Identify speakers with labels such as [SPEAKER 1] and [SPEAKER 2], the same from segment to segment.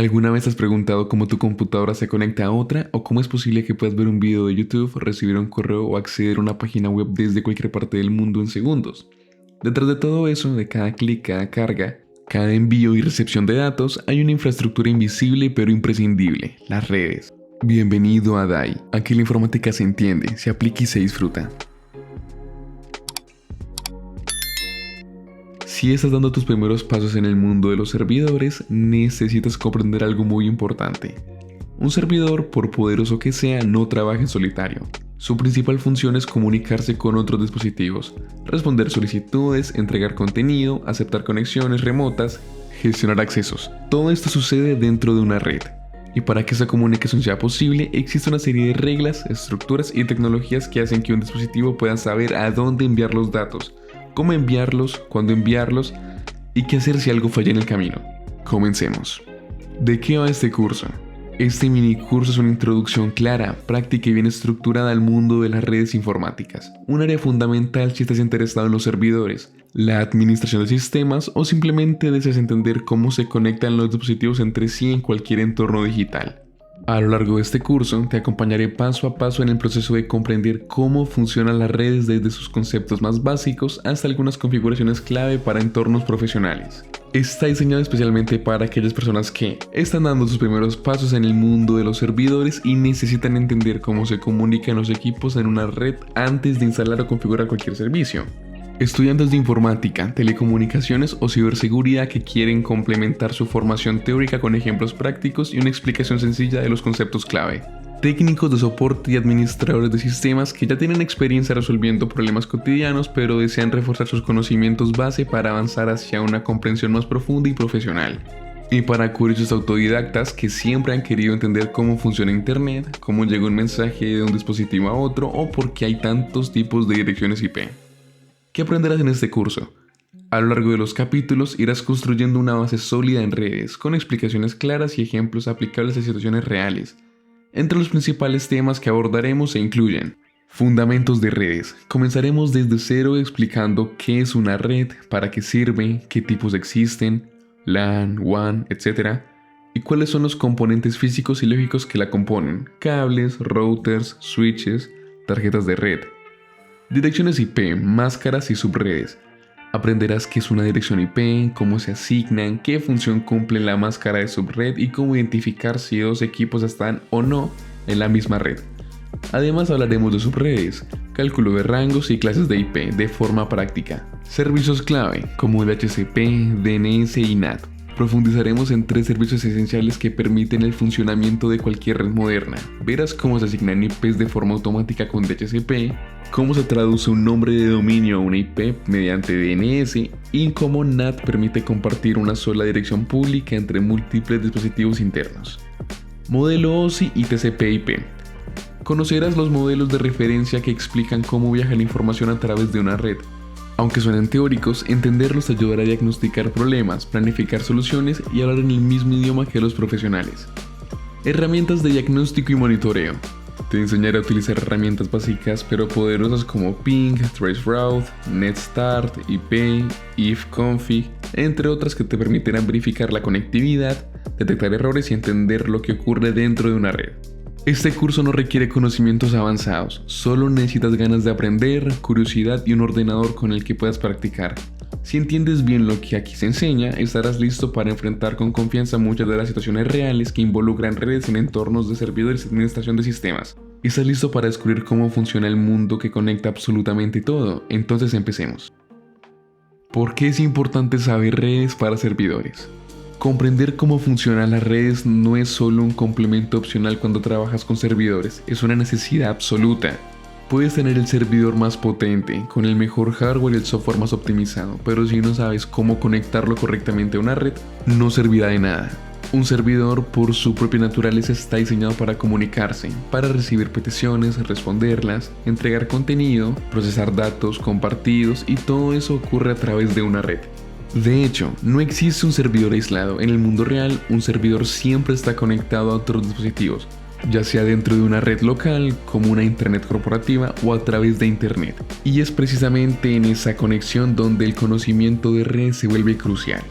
[SPEAKER 1] ¿Alguna vez has preguntado cómo tu computadora se conecta a otra o cómo es posible que puedas ver un video de YouTube, recibir un correo o acceder a una página web desde cualquier parte del mundo en segundos? Detrás de todo eso, de cada clic, cada carga, cada envío y recepción de datos, hay una infraestructura invisible pero imprescindible: las redes. Bienvenido a DAI. Aquí la informática se entiende, se aplica y se disfruta. Si estás dando tus primeros pasos en el mundo de los servidores, necesitas comprender algo muy importante. Un servidor, por poderoso que sea, no trabaja en solitario. Su principal función es comunicarse con otros dispositivos, responder solicitudes, entregar contenido, aceptar conexiones remotas, gestionar accesos. Todo esto sucede dentro de una red. Y para que esa comunicación sea posible, existe una serie de reglas, estructuras y tecnologías que hacen que un dispositivo pueda saber a dónde enviar los datos, cómo enviarlos, cuándo enviarlos y qué hacer si algo falla en el camino. Comencemos. ¿De qué va este curso? Este mini curso es una introducción clara, práctica y bien estructurada al mundo de las redes informáticas, un área fundamental si estás interesado en los servidores, la administración de sistemas o simplemente deseas entender cómo se conectan los dispositivos entre sí en cualquier entorno digital. A lo largo de este curso te acompañaré paso a paso en el proceso de comprender cómo funcionan las redes desde sus conceptos más básicos hasta algunas configuraciones clave para entornos profesionales. Está diseñado especialmente para aquellas personas que están dando sus primeros pasos en el mundo de los servidores y necesitan entender cómo se comunican los equipos en una red antes de instalar o configurar cualquier servicio. Estudiantes de informática, telecomunicaciones o ciberseguridad que quieren complementar su formación teórica con ejemplos prácticos y una explicación sencilla de los conceptos clave. Técnicos de soporte y administradores de sistemas que ya tienen experiencia resolviendo problemas cotidianos pero desean reforzar sus conocimientos base para avanzar hacia una comprensión más profunda y profesional. Y para curiosos autodidactas que siempre han querido entender cómo funciona Internet, cómo llega un mensaje de un dispositivo a otro o por qué hay tantos tipos de direcciones IP. ¿Qué aprenderás en este curso? A lo largo de los capítulos irás construyendo una base sólida en redes, con explicaciones claras y ejemplos aplicables a situaciones reales. Entre los principales temas que abordaremos se incluyen: fundamentos de redes. Comenzaremos desde cero explicando qué es una red, para qué sirve, qué tipos existen, LAN, WAN, etc. Y cuáles son los componentes físicos y lógicos que la componen: cables, routers, switches, tarjetas de red. Direcciones IP, máscaras y subredes. Aprenderás qué es una dirección IP, cómo se asignan, qué función cumple la máscara de subred y cómo identificar si dos equipos están o no en la misma red. Además hablaremos de subredes, cálculo de rangos y clases de IP de forma práctica. Servicios clave como DHCP, DNS y NAT. Profundizaremos en 3 servicios esenciales que permiten el funcionamiento de cualquier red moderna. Verás cómo se asignan IPs de forma automática con DHCP, cómo se traduce un nombre de dominio a una IP mediante DNS y cómo NAT permite compartir una sola dirección pública entre múltiples dispositivos internos. Modelo OSI y TCP/IP. Conocerás los modelos de referencia que explican cómo viaja la información a través de una red. Aunque suenen teóricos, entenderlos te ayudará a diagnosticar problemas, planificar soluciones y hablar en el mismo idioma que los profesionales. Herramientas de diagnóstico y monitoreo. Te enseñaré a utilizar herramientas básicas pero poderosas como Ping, Traceroute, NetStart, IP, ifconfig, entre otras que te permitirán verificar la conectividad, detectar errores y entender lo que ocurre dentro de una red. Este curso no requiere conocimientos avanzados, solo necesitas ganas de aprender, curiosidad y un ordenador con el que puedas practicar. Si entiendes bien lo que aquí se enseña, estarás listo para enfrentar con confianza muchas de las situaciones reales que involucran redes en entornos de servidores y administración de sistemas. ¿Estás listo para descubrir cómo funciona el mundo que conecta absolutamente todo? Entonces empecemos. ¿Por qué es importante saber redes para servidores? Comprender cómo funcionan las redes no es solo un complemento opcional cuando trabajas con servidores, es una necesidad absoluta. Puedes tener el servidor más potente, con el mejor hardware y el software más optimizado, pero si no sabes cómo conectarlo correctamente a una red, no servirá de nada. Un servidor, por su propia naturaleza, está diseñado para comunicarse, para recibir peticiones, responderlas, entregar contenido, procesar datos compartidos y todo eso ocurre a través de una red. De hecho, no existe un servidor aislado. En el mundo real, un servidor siempre está conectado a otros dispositivos, ya sea dentro de una red local, como una internet corporativa o a través de internet. Y es precisamente en esa conexión donde el conocimiento de red se vuelve crucial.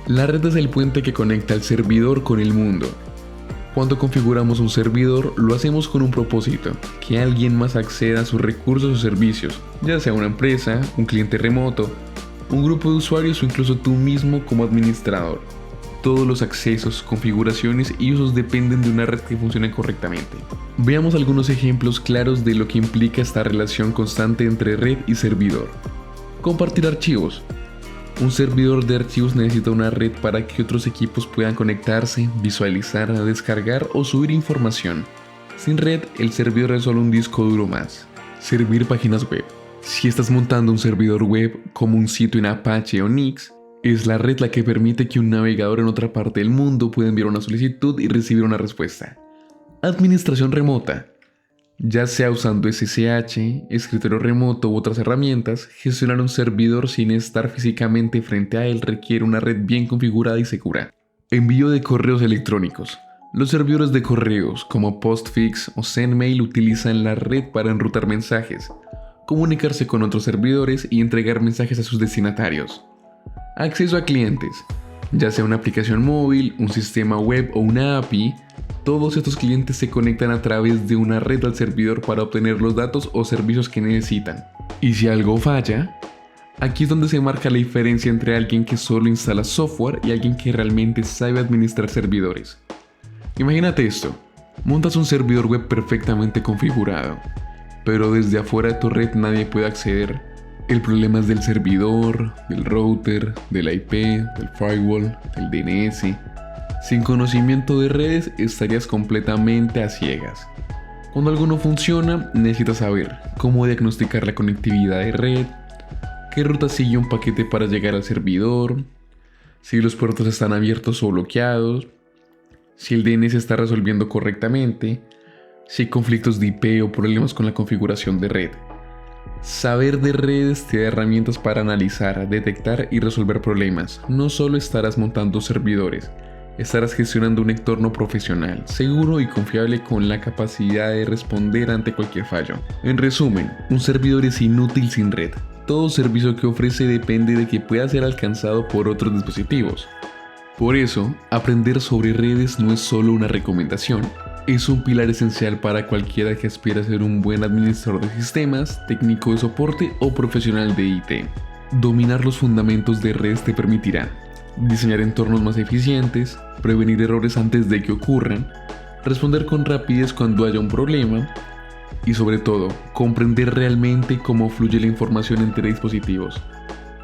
[SPEAKER 1] La red es el puente que conecta al servidor con el mundo. Cuando configuramos un servidor, lo hacemos con un propósito, que alguien más acceda a sus recursos o servicios, ya sea una empresa, un cliente remoto, un grupo de usuarios o incluso tú mismo como administrador. Todos los accesos, configuraciones y usos dependen de una red que funcione correctamente. Veamos algunos ejemplos claros de lo que implica esta relación constante entre red y servidor. Compartir archivos. Un servidor de archivos necesita una red para que otros equipos puedan conectarse, visualizar, descargar o subir información. Sin red, el servidor es solo un disco duro más. Servir páginas web. Si estás montando un servidor web como un sitio en Apache o Nix, es la red la que permite que un navegador en otra parte del mundo pueda enviar una solicitud y recibir una respuesta. Administración remota. Ya sea usando SSH, escritorio remoto u otras herramientas, gestionar un servidor sin estar físicamente frente a él requiere una red bien configurada y segura. Envío de correos electrónicos. Los servidores de correos como Postfix o Sendmail utilizan la red para enrutar mensajes, comunicarse con otros servidores y entregar mensajes a sus destinatarios. Acceso a clientes. Ya sea una aplicación móvil, un sistema web o una API, todos estos clientes se conectan a través de una red al servidor para obtener los datos o servicios que necesitan. Y si algo falla, aquí es donde se marca la diferencia entre alguien que solo instala software y alguien que realmente sabe administrar servidores. Imagínate esto, montas un servidor web perfectamente configurado, pero desde afuera de tu red nadie puede acceder. El problema es del servidor, del router, del IP, del firewall, del DNS. Sin conocimiento de redes estarías completamente a ciegas. Cuando algo no funciona, necesitas saber cómo diagnosticar la conectividad de red, qué ruta sigue un paquete para llegar al servidor, si los puertos están abiertos o bloqueados, si el DNS está resolviendo correctamente, si hay conflictos de IP o problemas con la configuración de red. Saber de redes te da herramientas para analizar, detectar y resolver problemas. No solo estarás montando servidores, estarás gestionando un entorno profesional, seguro y confiable con la capacidad de responder ante cualquier fallo. En resumen, un servidor es inútil sin red. Todo servicio que ofrece depende de que pueda ser alcanzado por otros dispositivos. Por eso, aprender sobre redes no es solo una recomendación, es un pilar esencial para cualquiera que aspire a ser un buen administrador de sistemas, técnico de soporte o profesional de IT. Dominar los fundamentos de redes te permitirá diseñar entornos más eficientes, prevenir errores antes de que ocurran, responder con rapidez cuando haya un problema y sobre todo, comprender realmente cómo fluye la información entre dispositivos.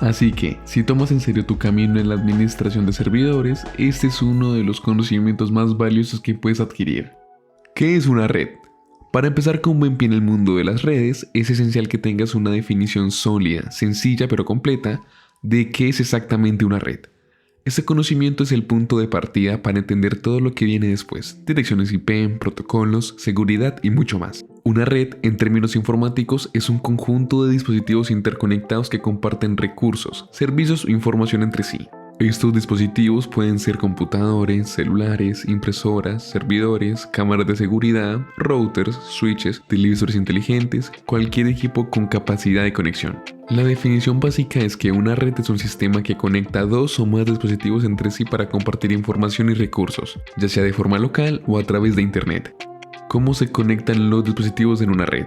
[SPEAKER 1] Así que, si tomas en serio tu camino en la administración de servidores, este es uno de los conocimientos más valiosos que puedes adquirir. ¿Qué es una red? Para empezar con buen pie en el mundo de las redes, es esencial que tengas una definición sólida, sencilla pero completa, de qué es exactamente una red. Este conocimiento es el punto de partida para entender todo lo que viene después, direcciones IP, protocolos, seguridad y mucho más. Una red, en términos informáticos, es un conjunto de dispositivos interconectados que comparten recursos, servicios o información entre sí. Estos dispositivos pueden ser computadores, celulares, impresoras, servidores, cámaras de seguridad, routers, switches, televisores inteligentes, cualquier equipo con capacidad de conexión. La definición básica es que una red es un sistema que conecta dos o más dispositivos entre sí para compartir información y recursos, ya sea de forma local o a través de Internet. ¿Cómo se conectan los dispositivos en una red?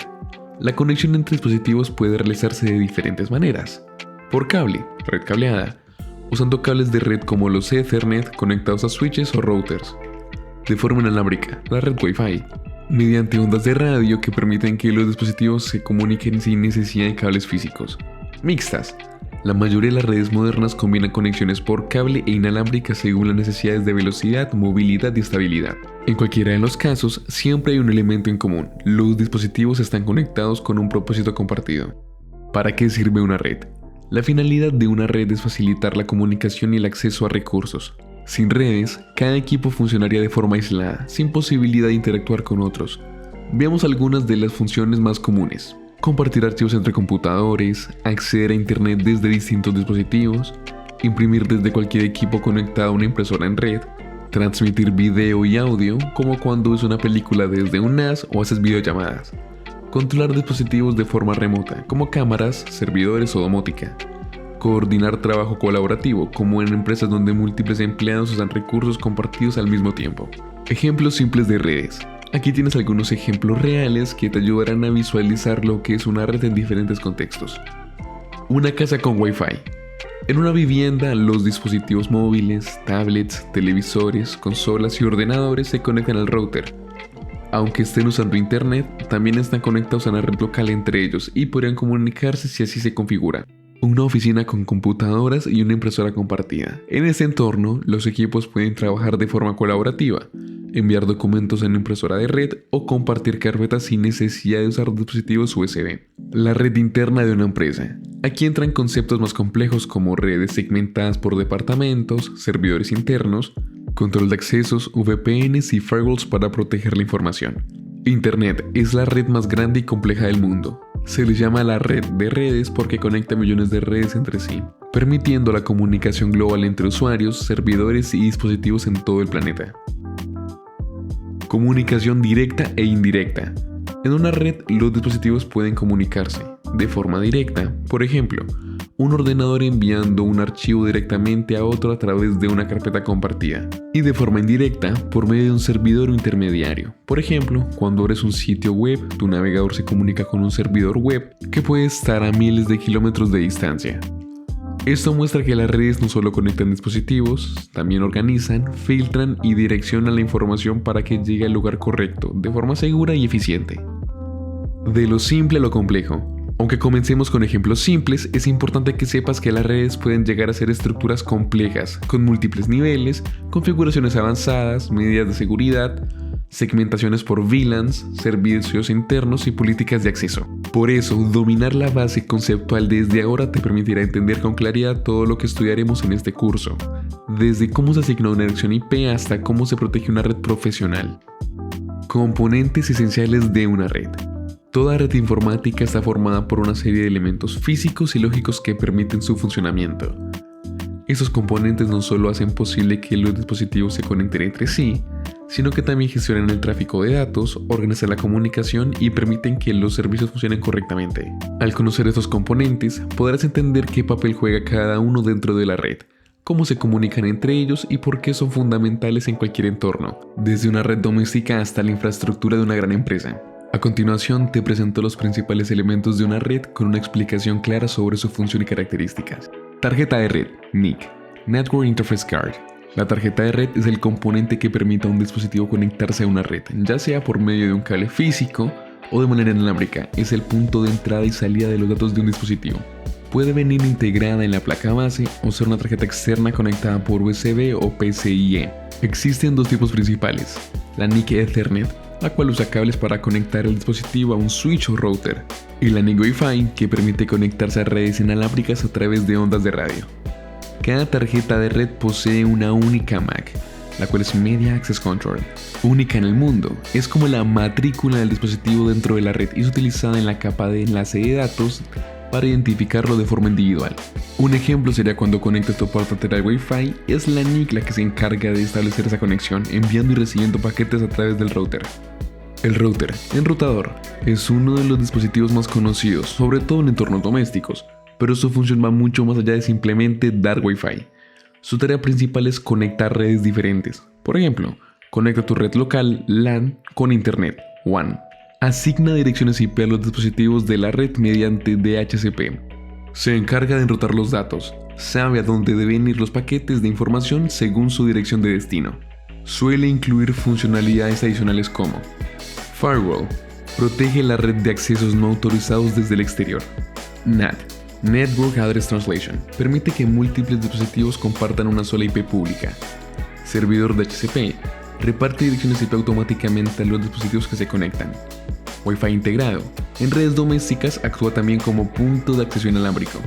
[SPEAKER 1] La conexión entre dispositivos puede realizarse de diferentes maneras. Por cable, red cableada, usando cables de red como los Ethernet conectados a switches o routers. De forma inalámbrica, la red Wi-Fi. Mediante ondas de radio que permiten que los dispositivos se comuniquen sin necesidad de cables físicos. Mixtas. La mayoría de las redes modernas combinan conexiones por cable e inalámbrica según las necesidades de velocidad, movilidad y estabilidad. En cualquiera de los casos, siempre hay un elemento en común. Los dispositivos están conectados con un propósito compartido. ¿Para qué sirve una red? La finalidad de una red es facilitar la comunicación y el acceso a recursos. Sin redes, cada equipo funcionaría de forma aislada, sin posibilidad de interactuar con otros. Veamos algunas de las funciones más comunes. Compartir archivos entre computadores, acceder a Internet desde distintos dispositivos, imprimir desde cualquier equipo conectado a una impresora en red, transmitir video y audio, como cuando ves una película desde un NAS o haces videollamadas. Controlar dispositivos de forma remota, como cámaras, servidores o domótica. coordinar trabajo colaborativo, como en empresas donde múltiples empleados usan recursos compartidos al mismo tiempo. Ejemplos simples de redes. Aquí tienes algunos ejemplos reales que te ayudarán a visualizar lo que es una red en diferentes contextos. Una casa con Wi-Fi. En una vivienda, los dispositivos móviles, tablets, televisores, consolas y ordenadores se conectan al router. Aunque estén usando internet, también están conectados a una red local entre ellos y podrían comunicarse si así se configura. Una oficina con computadoras y una impresora compartida. En este entorno, los equipos pueden trabajar de forma colaborativa, enviar documentos en una impresora de red o compartir carpetas sin necesidad de usar dispositivos USB. La red interna de una empresa. Aquí entran conceptos más complejos como redes segmentadas por departamentos, servidores internos, control de accesos, VPNs y firewalls para proteger la información. Internet es la red más grande y compleja del mundo. Se le llama la red de redes porque conecta millones de redes entre sí, permitiendo la comunicación global entre usuarios, servidores y dispositivos en todo el planeta. Comunicación directa e indirecta. En una red, los dispositivos pueden comunicarse de forma directa, por ejemplo, un ordenador enviando un archivo directamente a otro a través de una carpeta compartida, y de forma indirecta por medio de un servidor o intermediario. Por ejemplo, cuando abres un sitio web, tu navegador se comunica con un servidor web que puede estar a miles de kilómetros de distancia. Esto muestra que las redes no solo conectan dispositivos, también organizan, filtran y direccionan la información para que llegue al lugar correcto, de forma segura y eficiente. De lo simple a lo complejo. Aunque comencemos con ejemplos simples, es importante que sepas que las redes pueden llegar a ser estructuras complejas, con múltiples niveles, configuraciones avanzadas, medidas de seguridad, segmentaciones por VLANs, servicios internos y políticas de acceso. Por eso, dominar la base conceptual desde ahora te permitirá entender con claridad todo lo que estudiaremos en este curso, desde cómo se asigna una dirección IP hasta cómo se protege una red profesional. Componentes esenciales de una red. Toda red informática está formada por una serie de elementos físicos y lógicos que permiten su funcionamiento. Esos componentes no solo hacen posible que los dispositivos se conecten entre sí, sino que también gestionan el tráfico de datos, organizan la comunicación y permiten que los servicios funcionen correctamente. Al conocer estos componentes, podrás entender qué papel juega cada uno dentro de la red, cómo se comunican entre ellos y por qué son fundamentales en cualquier entorno, desde una red doméstica hasta la infraestructura de una gran empresa. A continuación te presento los principales elementos de una red con una explicación clara sobre su función y características. Tarjeta de red, NIC, Network Interface Card. La tarjeta de red es el componente que permite a un dispositivo conectarse a una red, ya sea por medio de un cable físico o de manera inalámbrica. Es el punto de entrada y salida de los datos de un dispositivo. Puede venir integrada en la placa base o ser una tarjeta externa conectada por USB o PCIe. Existen dos tipos principales, la NIC Ethernet, la cual usa cables para conectar el dispositivo a un switch o router, y la NIC Wi-Fi, que permite conectarse a redes inalámbricas a través de ondas de radio. Cada tarjeta de red posee una única MAC, la cual es Media Access Control, única en el mundo. Es como la matrícula del dispositivo dentro de la red y es utilizada en la capa de enlace de datos para identificarlo de forma individual. Un ejemplo sería cuando conectas tu portátil al Wi-Fi, es la NIC la que se encarga de establecer esa conexión, enviando y recibiendo paquetes a través del router. El router, enrutador, es uno de los dispositivos más conocidos, sobre todo en entornos domésticos, pero su función va mucho más allá de simplemente dar Wi-Fi. Su tarea principal es conectar redes diferentes. Por ejemplo, conecta tu red local LAN con Internet WAN. Asigna direcciones IP a los dispositivos de la red mediante DHCP. Se encarga de enrutar los datos. Sabe a dónde deben ir los paquetes de información según su dirección de destino. Suele incluir funcionalidades adicionales como Firewall. Protege la red de accesos no autorizados desde el exterior. NAT. Network Address Translation. Permite que múltiples dispositivos compartan una sola IP pública. Servidor DHCP. Reparte direcciones IP automáticamente a los dispositivos que se conectan. Wi-Fi integrado. En redes domésticas actúa también como punto de acceso inalámbrico.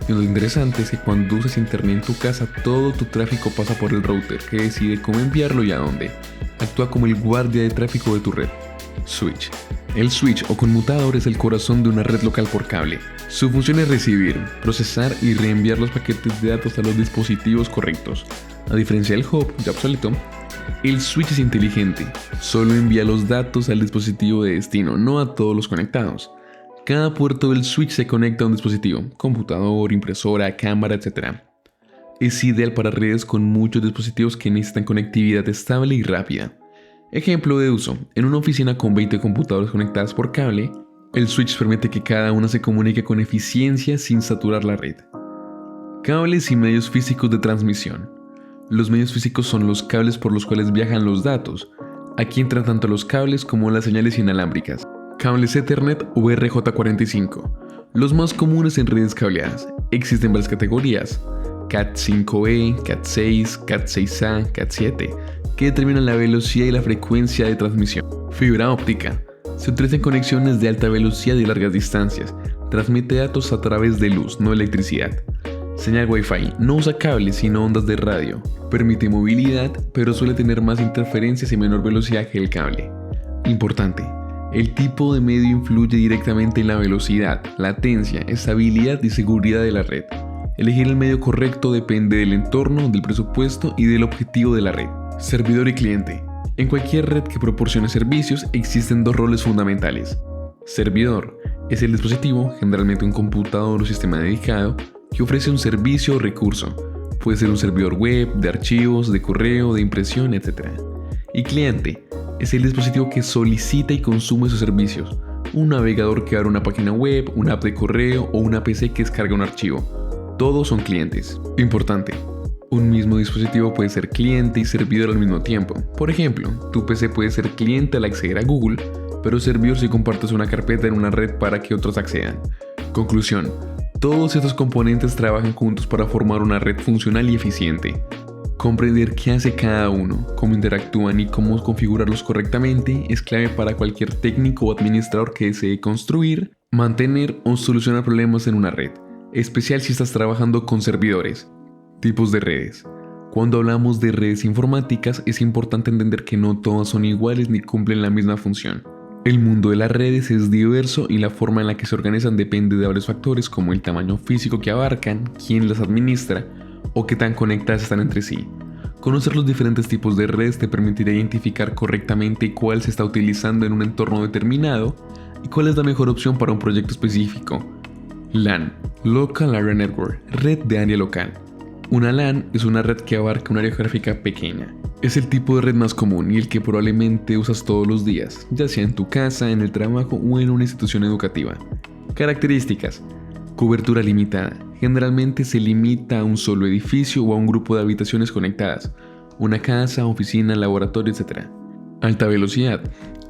[SPEAKER 1] Y lo interesante es que cuando usas internet en tu casa, todo tu tráfico pasa por el router, que decide cómo enviarlo y a dónde. Actúa como el guardia de tráfico de tu red. Switch. El switch o conmutador es el corazón de una red local por cable. Su función es recibir, procesar y reenviar los paquetes de datos a los dispositivos correctos. A diferencia del hub, ya obsoleto, el switch es inteligente. Solo envía los datos al dispositivo de destino, no a todos los conectados. Cada puerto del switch se conecta a un dispositivo, computador, impresora, cámara, etc. Es ideal para redes con muchos dispositivos que necesitan conectividad estable y rápida. Ejemplo de uso: en una oficina con 20 computadoras conectadas por cable, el switch permite que cada una se comunique con eficiencia sin saturar la red. Cables y medios físicos de transmisión. Los medios físicos son los cables por los cuales viajan los datos. Aquí entran tanto los cables como las señales inalámbricas. Cables Ethernet o RJ45. Los más comunes en redes cableadas. Existen varias categorías: Cat5e, Cat6, Cat6a, Cat7, que determinan la velocidad y la frecuencia de transmisión. Fibra óptica. Se utiliza en conexiones de alta velocidad y largas distancias. Transmite datos a través de luz, no electricidad. Señal Wi-Fi. No usa cables sino ondas de radio. Permite movilidad, pero suele tener más interferencias y menor velocidad que el cable. Importante: el tipo de medio influye directamente en la velocidad, latencia, estabilidad y seguridad de la red. Elegir el medio correcto depende del entorno, del presupuesto y del objetivo de la red. Servidor y cliente. En cualquier red que proporcione servicios existen dos roles fundamentales. Servidor es el dispositivo, generalmente un computador o sistema dedicado, que ofrece un servicio o recurso. Puede ser un servidor web, de archivos, de correo, de impresión, etc. Y cliente es el dispositivo que solicita y consume sus servicios. Un navegador que abre una página web, una app de correo o una PC que descarga un archivo. Todos son clientes. Importante: un mismo dispositivo puede ser cliente y servidor al mismo tiempo. Por ejemplo, tu PC puede ser cliente al acceder a Google, pero servidor si compartes una carpeta en una red para que otros accedan. Conclusión: todos estos componentes trabajan juntos para formar una red funcional y eficiente. Comprender qué hace cada uno, cómo interactúan y cómo configurarlos correctamente es clave para cualquier técnico o administrador que desee construir, mantener o solucionar problemas en una red, especial si estás trabajando con servidores. Tipos de redes. Cuando hablamos de redes informáticas es importante entender que no todas son iguales ni cumplen la misma función. El mundo de las redes es diverso y la forma en la que se organizan depende de varios factores como el tamaño físico que abarcan, quién las administra o qué tan conectadas están entre sí. Conocer los diferentes tipos de redes te permitirá identificar correctamente cuál se está utilizando en un entorno determinado y cuál es la mejor opción para un proyecto específico. LAN, Local Area Network, red de área local. Una LAN es una red que abarca un área geográfica pequeña. Es el tipo de red más común y el que probablemente usas todos los días, ya sea en tu casa, en el trabajo o en una institución educativa. Características: cobertura limitada. Generalmente se limita a un solo edificio o a un grupo de habitaciones conectadas, una casa, oficina, laboratorio, etc. Alta velocidad.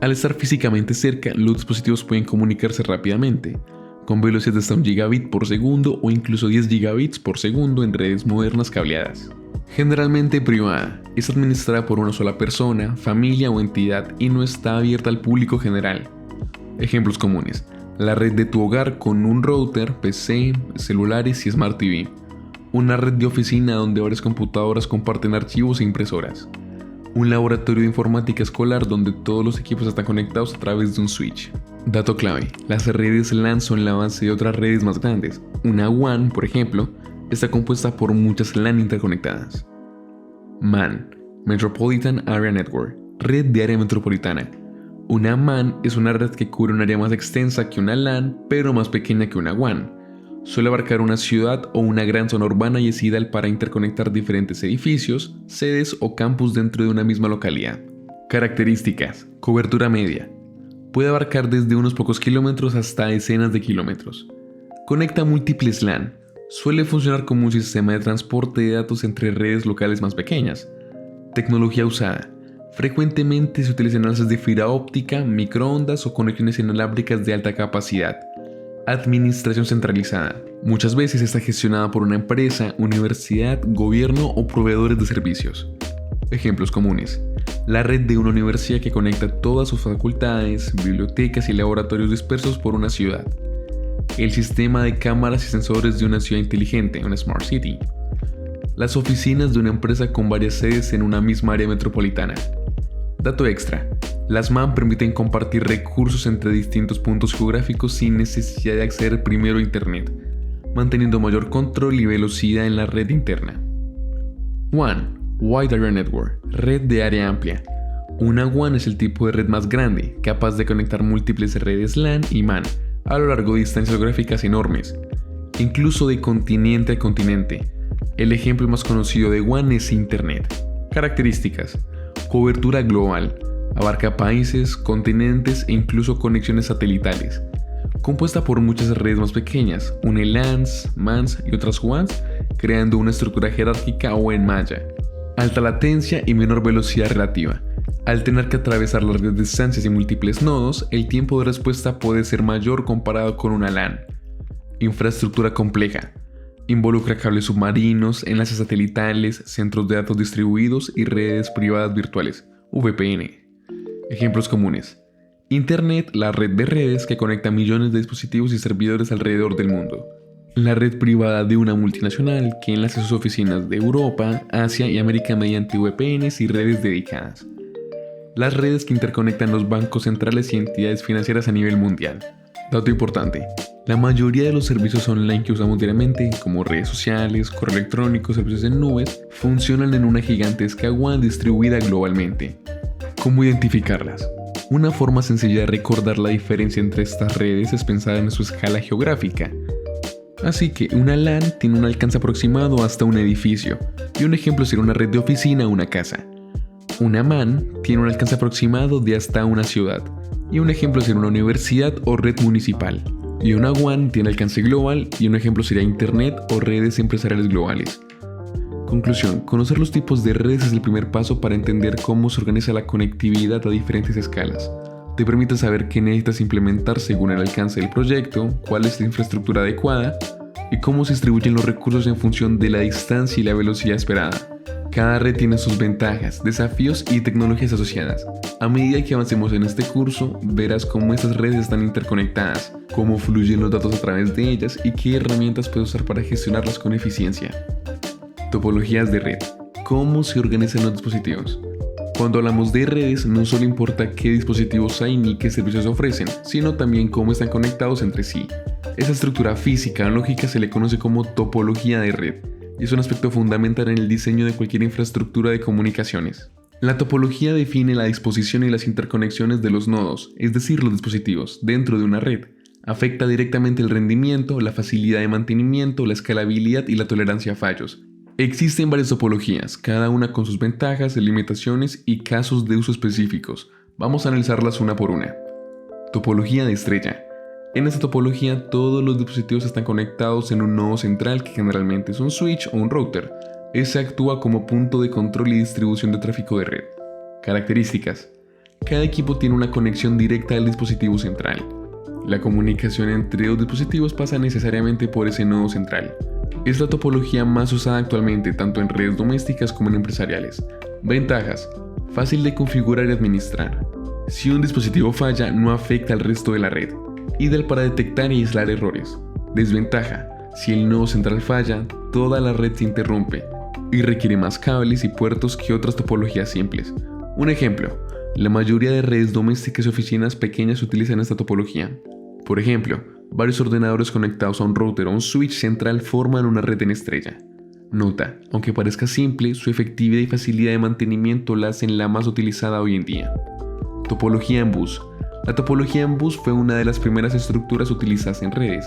[SPEAKER 1] Al estar físicamente cerca, los dispositivos pueden comunicarse rápidamente, con velocidades de hasta 1 gigabit por segundo o incluso 10 gigabits por segundo en redes modernas cableadas. Generalmente privada, es administrada por una sola persona, familia o entidad y no está abierta al público general. Ejemplos comunes: la red de tu hogar con un router, PC, celulares y Smart TV. Una red de oficina donde varias computadoras comparten archivos e impresoras. Un laboratorio de informática escolar donde todos los equipos están conectados a través de un switch. Dato clave: las redes LAN son la base de otras redes más grandes. Una WAN, por ejemplo, está compuesta por muchas LAN interconectadas. MAN, Metropolitan Area Network, red de área metropolitana. Una MAN es una red que cubre un área más extensa que una LAN, pero más pequeña que una WAN. Suele abarcar una ciudad o una gran zona urbana y es ideal para interconectar diferentes edificios, sedes o campus dentro de una misma localidad. Características: cobertura media. Puede abarcar desde unos pocos kilómetros hasta decenas de kilómetros. Conecta múltiples LAN. Suele funcionar como un sistema de transporte de datos entre redes locales más pequeñas. Tecnología usada. Frecuentemente se utilizan enlaces de fibra óptica, microondas o conexiones inalámbricas de alta capacidad. Administración centralizada. Muchas veces está gestionada por una empresa, universidad, gobierno o proveedores de servicios. Ejemplos comunes: la red de una universidad que conecta todas sus facultades, bibliotecas y laboratorios dispersos por una ciudad. El sistema de cámaras y sensores de una ciudad inteligente, una Smart City. Las oficinas de una empresa con varias sedes en una misma área metropolitana. Dato extra: las MAN permiten compartir recursos entre distintos puntos geográficos sin necesidad de acceder primero a Internet, manteniendo mayor control y velocidad en la red interna. WAN, Wide Area Network, red de área amplia. Una WAN es el tipo de red más grande, capaz de conectar múltiples redes LAN y MAN, a lo largo de distancias geográficas enormes, incluso de continente a continente. El ejemplo más conocido de WAN es Internet. Características: cobertura global, abarca países, continentes e incluso conexiones satelitales. Compuesta por muchas redes más pequeñas, une LANs, MANs y otras WANs, creando una estructura jerárquica o en malla. Alta latencia y menor velocidad relativa. Al tener que atravesar largas distancias y múltiples nodos, el tiempo de respuesta puede ser mayor comparado con una LAN. Infraestructura compleja. Involucra cables submarinos, enlaces satelitales, centros de datos distribuidos y redes privadas virtuales, VPN. Ejemplos comunes: Internet, la red de redes que conecta millones de dispositivos y servidores alrededor del mundo. La red privada de una multinacional que enlaza sus oficinas de Europa, Asia y América mediante VPNs y redes dedicadas. Las redes que interconectan los bancos centrales y entidades financieras a nivel mundial. Dato importante: la mayoría de los servicios online que usamos diariamente, como redes sociales, correo electrónico, servicios en nubes, funcionan en una gigantesca WAN distribuida globalmente. ¿Cómo identificarlas? Una forma sencilla de recordar la diferencia entre estas redes es pensar en su escala geográfica. Así que una LAN tiene un alcance aproximado hasta un edificio, y un ejemplo sería una red de oficina o una casa. Una MAN tiene un alcance aproximado de hasta una ciudad, y un ejemplo sería una universidad o red municipal. Y una WAN tiene alcance global, y un ejemplo sería Internet o redes empresariales globales. Conclusión: conocer los tipos de redes es el primer paso para entender cómo se organiza la conectividad a diferentes escalas. Te permite saber qué necesitas implementar según el alcance del proyecto, cuál es la infraestructura adecuada y cómo se distribuyen los recursos en función de la distancia y la velocidad esperada. Cada red tiene sus ventajas, desafíos y tecnologías asociadas. A medida que avancemos en este curso, verás cómo estas redes están interconectadas, cómo fluyen los datos a través de ellas y qué herramientas puedes usar para gestionarlas con eficiencia. Topologías de red. ¿Cómo se organizan los dispositivos? Cuando hablamos de redes, no solo importa qué dispositivos hay ni qué servicios ofrecen, sino también cómo están conectados entre sí. Esa estructura física o lógica se le conoce como topología de red, y es un aspecto fundamental en el diseño de cualquier infraestructura de comunicaciones. La topología define la disposición y las interconexiones de los nodos, es decir, los dispositivos, dentro de una red. Afecta directamente el rendimiento, la facilidad de mantenimiento, la escalabilidad y la tolerancia a fallos. Existen varias topologías, cada una con sus ventajas, limitaciones y casos de uso específicos. Vamos a analizarlas una por una. Topología de estrella. En esta topología todos los dispositivos están conectados en un nodo central que generalmente es un switch o un router. Ese actúa como punto de control y distribución de tráfico de red. Características. Cada equipo tiene una conexión directa al dispositivo central. La comunicación entre los dispositivos pasa necesariamente por ese nodo central. Es la topología más usada actualmente tanto en redes domésticas como en empresariales. Ventajas: fácil de configurar y administrar. Si un dispositivo falla, no afecta al resto de la red. Ideal para detectar y aislar errores. Desventaja: si el nodo central falla, toda la red se interrumpe y requiere más cables y puertos que otras topologías simples. Un ejemplo: la mayoría de redes domésticas y oficinas pequeñas utilizan esta topología. Por ejemplo, varios ordenadores conectados a un router o un switch central forman una red en estrella. Nota: aunque parezca simple, su efectividad y facilidad de mantenimiento la hacen la más utilizada hoy en día. Topología en bus. La topología en bus fue una de las primeras estructuras utilizadas en redes.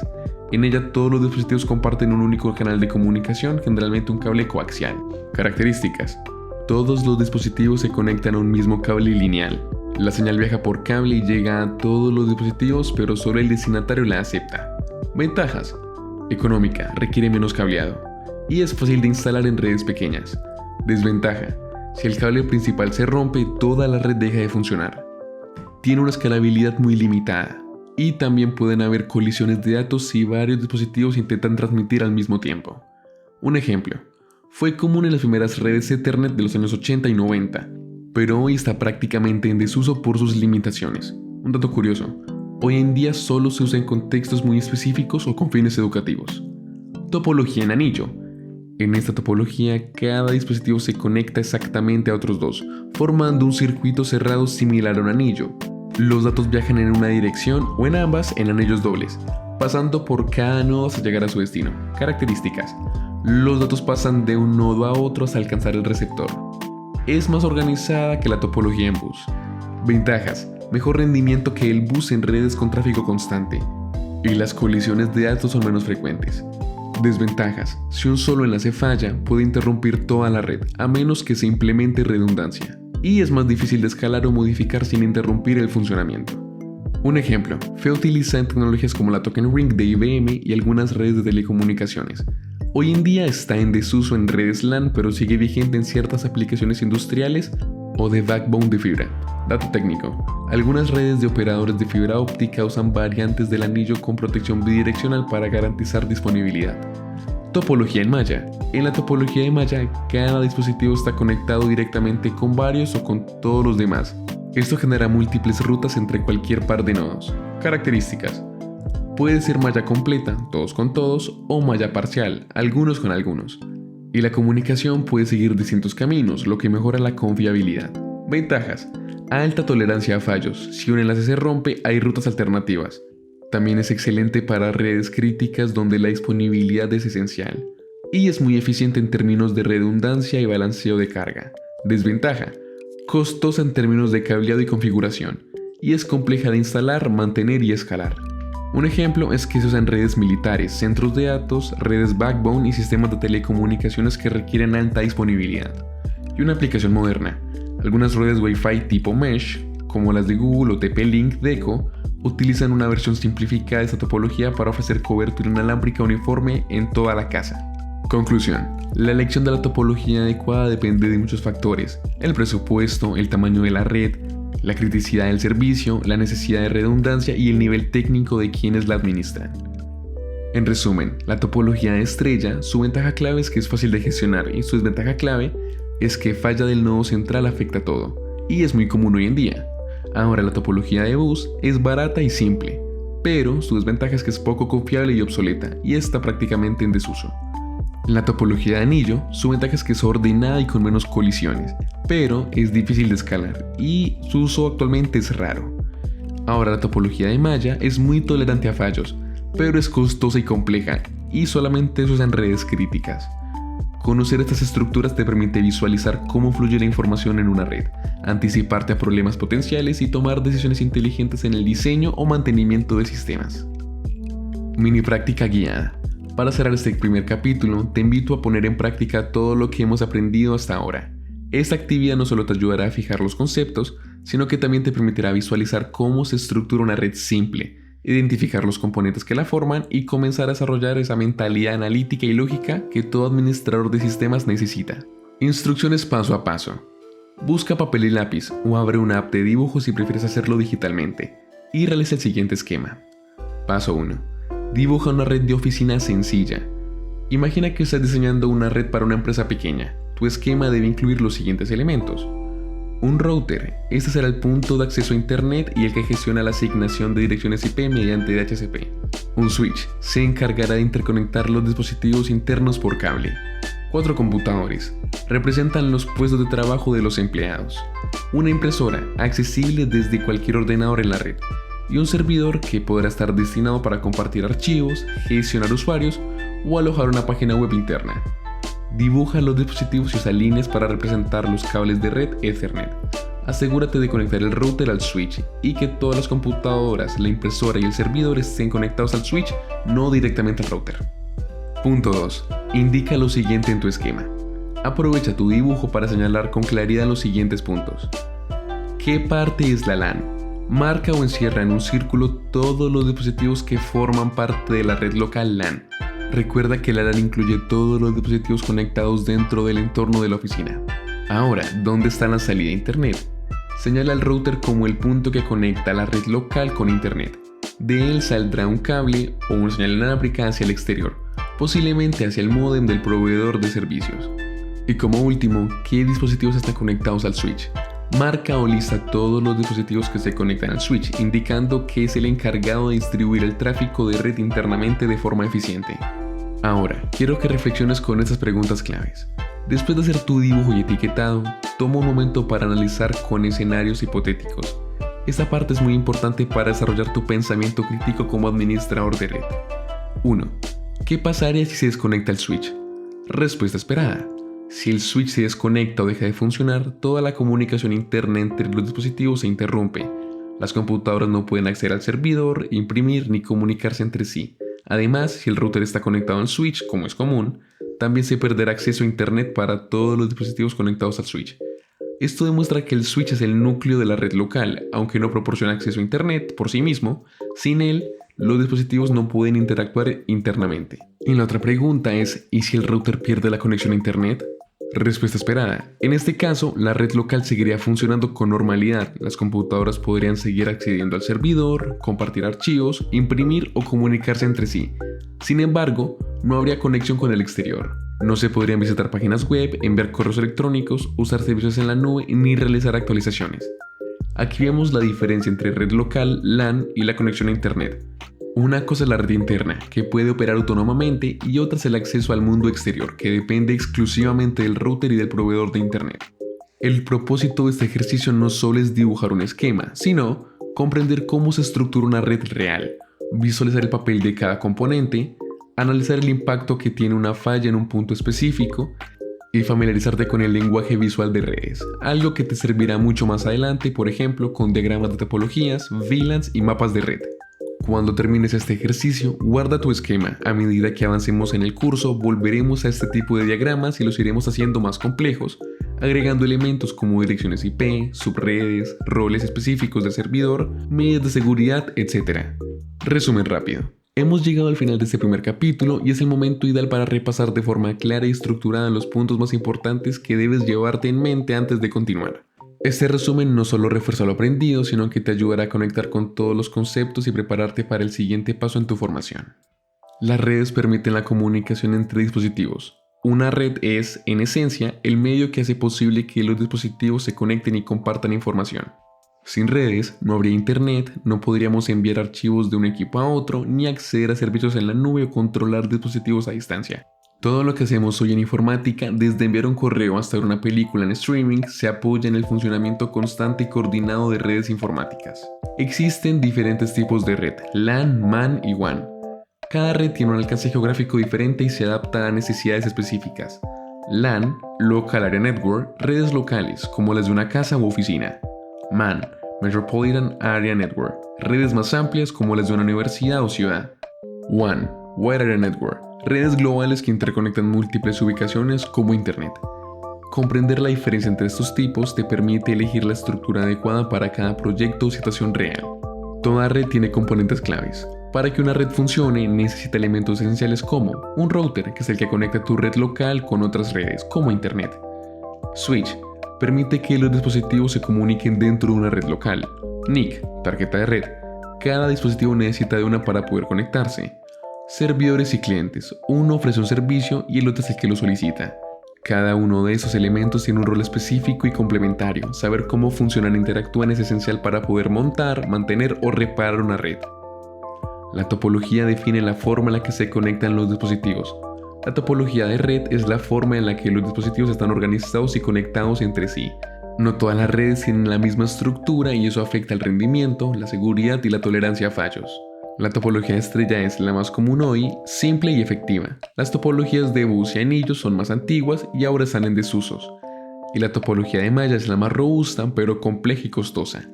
[SPEAKER 1] En ella todos los dispositivos comparten un único canal de comunicación, generalmente un cable coaxial. Características: todos los dispositivos se conectan a un mismo cable lineal. La señal viaja por cable y llega a todos los dispositivos, pero solo el destinatario la acepta. Ventajas: económica, requiere menos cableado y es fácil de instalar en redes pequeñas. Desventaja: si el cable principal se rompe, toda la red deja de funcionar. Tiene una escalabilidad muy limitada y también pueden haber colisiones de datos si varios dispositivos intentan transmitir al mismo tiempo. Un ejemplo: fue común en las primeras redes Ethernet de los años 80 y 90, pero hoy está prácticamente en desuso por sus limitaciones. Un dato curioso: hoy en día solo se usa en contextos muy específicos o con fines educativos. Topología en anillo. En esta topología, cada dispositivo se conecta exactamente a otros dos, formando un circuito cerrado similar a un anillo. Los datos viajan en una dirección o en ambas en anillos dobles, pasando por cada nodo hasta llegar a su destino. Características: los datos pasan de un nodo a otro hasta alcanzar el receptor. Es más organizada que la topología en bus. Ventajas: mejor rendimiento que el bus en redes con tráfico constante. y las colisiones de datos son menos frecuentes. Desventajas: si un solo enlace falla, puede interrumpir toda la red, a menos que se implemente redundancia, y es más difícil de escalar o modificar sin interrumpir el funcionamiento. Un ejemplo fue utilizado en tecnologías como la Token Ring de IBM y algunas redes de telecomunicaciones. Hoy en día está en desuso en redes LAN, pero sigue vigente en ciertas aplicaciones industriales o de backbone de fibra. Dato técnico: algunas redes de operadores de fibra óptica usan variantes del anillo con protección bidireccional para garantizar disponibilidad. Topología en malla. En la topología de malla, cada dispositivo está conectado directamente con varios o con todos los demás. Esto genera múltiples rutas entre cualquier par de nodos. Características: puede ser malla completa, todos con todos, o malla parcial, algunos con algunos. Y la comunicación puede seguir distintos caminos, lo que mejora la confiabilidad. Ventajas: alta tolerancia a fallos. Si un enlace se rompe, hay rutas alternativas. También es excelente para redes críticas donde la disponibilidad es esencial. Y es muy eficiente en términos de redundancia y balanceo de carga. Desventaja: costosa en términos de cableado y configuración. Y es compleja de instalar, mantener y escalar. Un ejemplo es que se usan redes militares, centros de datos, redes backbone y sistemas de telecomunicaciones que requieren alta disponibilidad. Y una aplicación moderna: algunas redes Wi-Fi tipo Mesh, como las de Google o TP-Link Deco, utilizan una versión simplificada de esta topología para ofrecer cobertura inalámbrica uniforme en toda la casa. Conclusión: la elección de la topología adecuada depende de muchos factores: el presupuesto, el tamaño de la red, la criticidad del servicio, la necesidad de redundancia y el nivel técnico de quienes la administran. En resumen, la topología de estrella, su ventaja clave es que es fácil de gestionar y su desventaja clave es que falla del nodo central afecta todo, y es muy común hoy en día. Ahora, la topología de bus es barata y simple, pero su desventaja es que es poco confiable y obsoleta, y está prácticamente en desuso. La topología de anillo, su ventaja es que es ordenada y con menos colisiones, pero es difícil de escalar y su uso actualmente es raro. Ahora, la topología de malla es muy tolerante a fallos, pero es costosa y compleja y solamente se usa en redes críticas. Conocer estas estructuras te permite visualizar cómo fluye la información en una red, anticiparte a problemas potenciales y tomar decisiones inteligentes en el diseño o mantenimiento de sistemas. Mini práctica guiada. Para cerrar este primer capítulo, te invito a poner en práctica todo lo que hemos aprendido hasta ahora. Esta actividad no solo te ayudará a fijar los conceptos, sino que también te permitirá visualizar cómo se estructura una red simple, identificar los componentes que la forman y comenzar a desarrollar esa mentalidad analítica y lógica que todo administrador de sistemas necesita. Instrucciones paso a paso. Busca papel y lápiz o abre una app de dibujo si prefieres hacerlo digitalmente y realiza el siguiente esquema. Paso 1. Dibuja una red de oficina sencilla. Imagina que estás diseñando una red para una empresa pequeña. Tu esquema debe incluir los siguientes elementos. Un router. Este será el punto de acceso a internet y el que gestiona la asignación de direcciones IP mediante DHCP. Un switch. Se encargará de interconectar los dispositivos internos por cable. 4 computadores. Representan los puestos de trabajo de los empleados. Una impresora, accesible desde cualquier ordenador en la red. Y un servidor que podrá estar destinado para compartir archivos, gestionar usuarios o alojar una página web interna. Dibuja los dispositivos y usa líneas para representar los cables de red Ethernet. Asegúrate de conectar el router al switch y que todas las computadoras, la impresora y el servidor estén conectados al switch, no directamente al router. Punto 2. Indica lo siguiente en tu esquema. Aprovecha tu dibujo para señalar con claridad los siguientes puntos. ¿Qué parte es la LAN? Marca o encierra en un círculo todos los dispositivos que forman parte de la red local LAN. Recuerda que la LAN incluye todos los dispositivos conectados dentro del entorno de la oficina. Ahora, ¿dónde está la salida a internet? Señala el router como el punto que conecta la red local con internet. De él saldrá un cable o una señal inalámbrica hacia el exterior, posiblemente hacia el módem del proveedor de servicios. Y como último, ¿qué dispositivos están conectados al switch? Marca o lista todos los dispositivos que se conectan al switch, indicando que es el encargado de distribuir el tráfico de red internamente de forma eficiente. Ahora, quiero que reflexiones con estas preguntas claves. Después de hacer tu dibujo y etiquetado, toma un momento para analizar con escenarios hipotéticos. Esta parte es muy importante para desarrollar tu pensamiento crítico como administrador de red. 1. ¿Qué pasaría si se desconecta el switch? Respuesta esperada. Si el switch se desconecta o deja de funcionar, toda la comunicación interna entre los dispositivos se interrumpe. Las computadoras no pueden acceder al servidor, imprimir ni comunicarse entre sí. Además, si el router está conectado al switch, como es común, también se perderá acceso a Internet para todos los dispositivos conectados al switch. Esto demuestra que el switch es el núcleo de la red local, aunque no proporciona acceso a Internet por sí mismo. Sin él, los dispositivos no pueden interactuar internamente. Y la otra pregunta es, ¿y si el router pierde la conexión a Internet? Respuesta esperada. En este caso, la red local seguiría funcionando con normalidad. Las computadoras podrían seguir accediendo al servidor, compartir archivos, imprimir o comunicarse entre sí. Sin embargo, no habría conexión con el exterior. No se podrían visitar páginas web, enviar correos electrónicos, usar servicios en la nube ni realizar actualizaciones. Aquí vemos la diferencia entre red local, LAN y la conexión a Internet. Una cosa es la red interna, que puede operar autónomamente, y otra es el acceso al mundo exterior, que depende exclusivamente del router y del proveedor de Internet. El propósito de este ejercicio no solo es dibujar un esquema, sino comprender cómo se estructura una red real, visualizar el papel de cada componente, analizar el impacto que tiene una falla en un punto específico y familiarizarte con el lenguaje visual de redes, algo que te servirá mucho más adelante, por ejemplo, con diagramas de topologías, VLANs y mapas de red. Cuando termines este ejercicio, guarda tu esquema. A medida que avancemos en el curso, volveremos a este tipo de diagramas y los iremos haciendo más complejos, agregando elementos como direcciones IP, subredes, roles específicos del servidor, medidas de seguridad, etc. Resumen rápido. Hemos llegado al final de este primer capítulo y es el momento ideal para repasar de forma clara y estructurada los puntos más importantes que debes llevarte en mente antes de continuar. Este resumen no solo refuerza lo aprendido, sino que te ayudará a conectar con todos los conceptos y prepararte para el siguiente paso en tu formación. Las redes permiten la comunicación entre dispositivos. Una red es, en esencia, el medio que hace posible que los dispositivos se conecten y compartan información. Sin redes, no habría internet, no podríamos enviar archivos de un equipo a otro, ni acceder a servicios en la nube o controlar dispositivos a distancia. Todo lo que hacemos hoy en informática, desde enviar un correo hasta ver una película en streaming, se apoya en el funcionamiento constante y coordinado de redes informáticas. Existen diferentes tipos de red, LAN, MAN y WAN. Cada red tiene un alcance geográfico diferente y se adapta a necesidades específicas. LAN, Local Area Network, redes locales, como las de una casa u oficina. MAN, Metropolitan Area Network, redes más amplias como las de una universidad o ciudad. WAN, Wide Area Network, redes globales que interconectan múltiples ubicaciones como Internet. Comprender la diferencia entre estos tipos te permite elegir la estructura adecuada para cada proyecto o situación real. Toda red tiene componentes claves. Para que una red funcione, necesita elementos esenciales como un router, que es el que conecta tu red local con otras redes, como Internet. Switch, permite que los dispositivos se comuniquen dentro de una red local. NIC, tarjeta de red. Cada dispositivo necesita de una para poder conectarse. Servidores y clientes. Uno ofrece un servicio y el otro es el que lo solicita. Cada uno de esos elementos tiene un rol específico y complementario. Saber cómo funcionan e interactúan es esencial para poder montar, mantener o reparar una red. La topología define la forma en la que se conectan los dispositivos. La topología de red es la forma en la que los dispositivos están organizados y conectados entre sí. No todas las redes tienen la misma estructura y eso afecta el rendimiento, la seguridad y la tolerancia a fallos. La topología de estrella es la más común hoy, simple y efectiva. Las topologías de bus y anillos son más antiguas y ahora están en desusos. Y la topología de malla es la más robusta, pero compleja y costosa.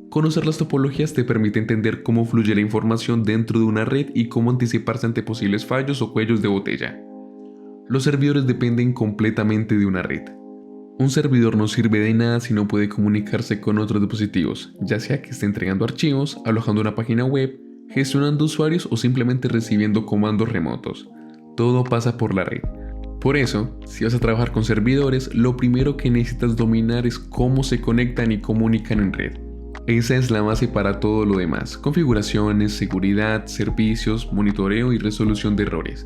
[SPEAKER 1] Conocer las topologías te permite entender cómo fluye la información dentro de una red y cómo anticiparse ante posibles fallos o cuellos de botella. Los servidores dependen completamente de una red. Un servidor no sirve de nada si no puede comunicarse con otros dispositivos, ya sea que esté entregando archivos, alojando una página web, gestionando usuarios o simplemente recibiendo comandos remotos. Todo pasa por la red. Por eso, si vas a trabajar con servidores, lo primero que necesitas dominar es cómo se conectan y comunican en red. Esa es la base para todo lo demás: configuraciones, seguridad, servicios, monitoreo y resolución de errores.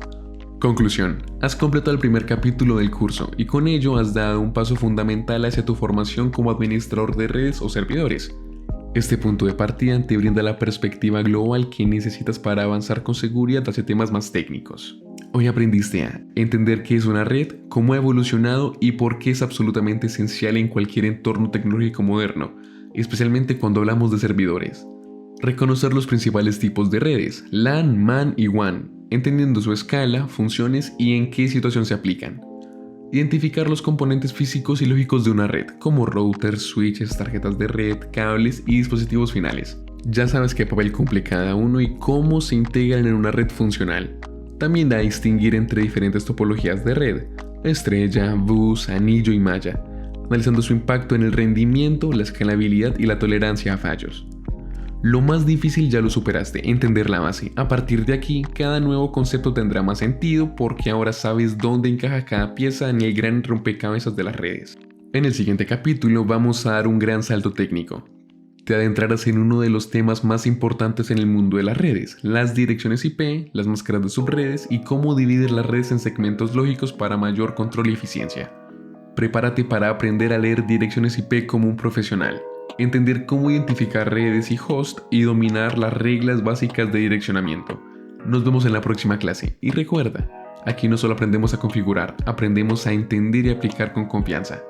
[SPEAKER 1] Conclusión: has completado el primer capítulo del curso y con ello has dado un paso fundamental hacia tu formación como administrador de redes o servidores. Este punto de partida te brinda la perspectiva global que necesitas para avanzar con seguridad hacia temas más técnicos. Hoy aprendiste a entender qué es una red, cómo ha evolucionado y por qué es absolutamente esencial en cualquier entorno tecnológico moderno, especialmente cuando hablamos de servidores. Reconocer los principales tipos de redes, LAN, MAN y WAN, entendiendo su escala, funciones y en qué situación se aplican. Identificar los componentes físicos y lógicos de una red, como routers, switches, tarjetas de red, cables y dispositivos finales. Ya sabes qué papel cumple cada uno y cómo se integran en una red funcional. También da a distinguir entre diferentes topologías de red: estrella, bus, anillo y malla, analizando su impacto en el rendimiento, la escalabilidad y la tolerancia a fallos. Lo más difícil ya lo superaste, entender la base. A partir de aquí, cada nuevo concepto tendrá más sentido porque ahora sabes dónde encaja cada pieza en el gran rompecabezas de las redes. En el siguiente capítulo vamos a dar un gran salto técnico. Te adentrarás en uno de los temas más importantes en el mundo de las redes: las direcciones IP, las máscaras de subredes y cómo dividir las redes en segmentos lógicos para mayor control y eficiencia. Prepárate para aprender a leer direcciones IP como un profesional, entender cómo identificar redes y host y dominar las reglas básicas de direccionamiento. Nos vemos en la próxima clase y recuerda, aquí no solo aprendemos a configurar, aprendemos a entender y aplicar con confianza.